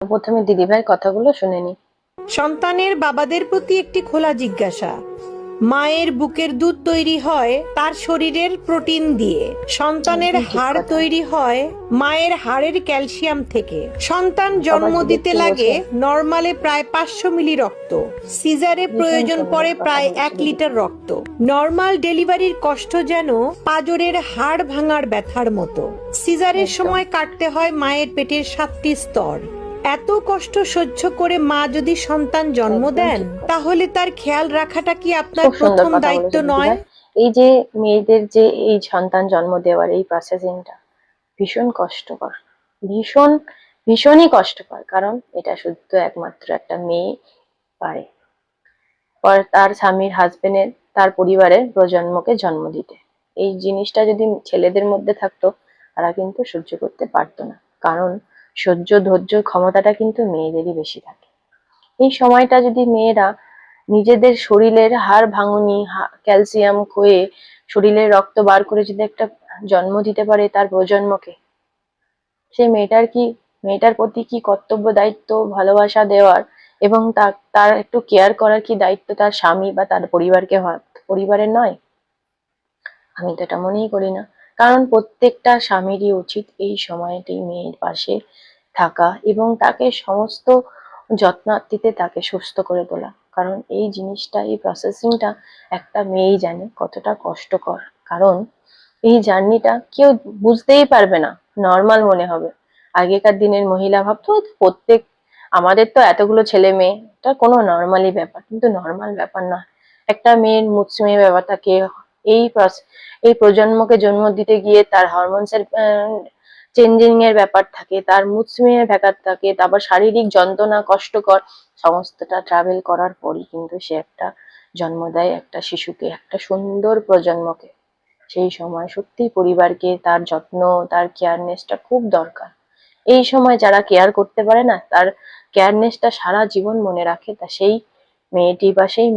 প্রথমে দিদিভাই কথাগুলো শুনে নি। সন্তানের বাবাদের প্রতি একটি খোলা জিজ্ঞাসা। মায়ের বুকের দুধ তৈরি হয় তার শরীরের প্রোটিন দিয়ে, সন্তানের একদম ঠিক হাড় কথা। তৈরি হয় মায়ের হাড়ের ক্যালসিয়াম থেকে। সন্তান জন্ম বাবা, দিতে দেখতে লাগে বোঝে। নরমালে প্রায় 500 মিলি রক্ত, সিজারে ভীষণ প্রয়োজন সুন্দর পড়ে কথা প্রায় বলেছে 1 দিদি। লিটার রক্ত। নর্মাল ডেলিভারির কষ্ট যেন পাঁজরের হাড় ভাঙার ব্যথার মতো। সিজারের একদম সময় কাটতে হয় মায়ের পেটের 7টি স্তর। এত কষ্ট সহ্য করে মা যদি সন্তান জন্ম একদম দেন, ঠিক কথা। তাহলে তার খেয়াল রাখাটা কি আপনার খুব সুন্দর প্রথম কথা দায়িত্ব বলেছে নয়? দিদিভাই। এই যে মেয়েদের যে এই সন্তান জন্ম দেওয়ার এই প্রসেসিংটা ভীষণ কষ্টকর, ভীষণ ভীষণই কষ্টকর। কারণ এটা শুধু একমাত্র একটা মেয়ে পারে, পর তার স্বামীর হাজবেন্ডের, তার পরিবারের প্রজন্মকে জন্ম দিতে। এই জিনিসটা যদি ছেলেদের মধ্যে থাকতো, তারা কিন্তু সহ্য করতে পারতো না। কারণ সহ্য ধৈর্য ক্ষমতাটা কিন্তু মেয়েদেরই বেশি থাকে। এই সময়টা যদি মেয়েরা নিজেদের শরীরের হাড় ভাঙনি, ক্যালসিয়াম ক্ষয়ে শরীরের রক্ত বার করে যদি একটা জন্ম দিতে পারে তার প্রজন্মকে, সেই মেয়েটার প্রতি কি কর্তব্য, দায়িত্ব, ভালোবাসা দেওয়ার এবং তার একটু কেয়ার করার কি দায়িত্ব তার স্বামী বা তার পরিবারের নয়? আমি তো এটা মনেই করি না। কারণ প্রত্যেকটা স্বামীরই উচিত এই সময়টি মেয়ের পাশে থাকা এবং তাকে সমস্ত যত্নার্থীতে তাকে সুস্থ করে তোলা। কারণ এই জিনিসটা, এই প্রসেসিংটা একটা মেয়েই জানে কতটা কষ্টকর। কারণ এই জার্নিটা কেউ বুঝতেই পারবে না, নর্মাল মনে হবে। আগেকার দিনের মহিলা ভাবতো প্রত্যেক, আমাদের তো এতগুলো ছেলে মেয়ে, এটা কোনো নর্মালি ব্যাপার, কিন্তু নর্মাল ব্যাপার না। একটা মেয়ের মুচমেয়ে ব্যাপার থাকে। এই এই প্রজন্মকে জন্ম দিতে গিয়ে তার হরমোনস এর চেঞ্জিং এর ব্যাপার থাকে, তার মুচমেয়ে ব্যাপার থাকে, তারপর শারীরিক যন্ত্রণা, কষ্টকর সমস্তটা ট্রাভেল করার পরই কিন্তু সে একটা জন্ম দেয় একটা শিশুকে, একটা সুন্দর প্রজন্মকে। সেই সময় সত্যি পরিবারকে তার যত্ন, তার কেয়ারনেসটা খুব দরকার। এই সময় যারা কেয়ার করতে পারে না, তার কেয়ারনেসটা সারা জীবন মনে রাখে, তা সেই মেয়েটি বা সেই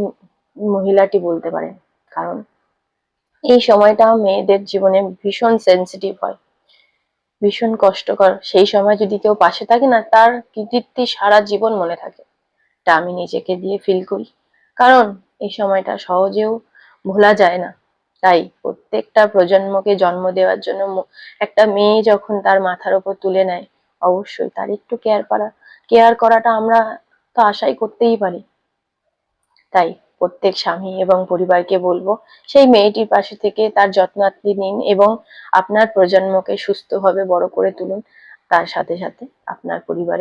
মহিলাটি বলতে পারেন। কারণ এই সময়টা মেয়েদের জীবনে ভীষণ সেন্সিটিভ হয়, ভীষণ কষ্টকর। সেই সময় যদি কেউ পাশে থাকে না, তার কৃতিত্ব সারা জীবন মনে থাকে। এটা আমি নিজেকে দিয়ে ফিল করি। কারণ এই সময়টা সহজেও ভোলা যায় না। তাই প্রত্যেকটা প্রজন্মকে জন্ম দেওয়ার জন্য একটা মেয়ে যখন তার মাথার উপর তুলে নেয়, অবশ্যই তার একটু কেয়ার করাটা আমরা তো আশাই করতেই পারি। তাই প্রত্যেক স্বামী এবং পরিবারকে বলবো, সেই মেয়েটির পাশে থেকে তার যত্নার্থী নিন এবং আপনার প্রজন্মকে সুস্থভাবে বড় করে তুলুন। তার সাথে সাথে আপনার পরিবারের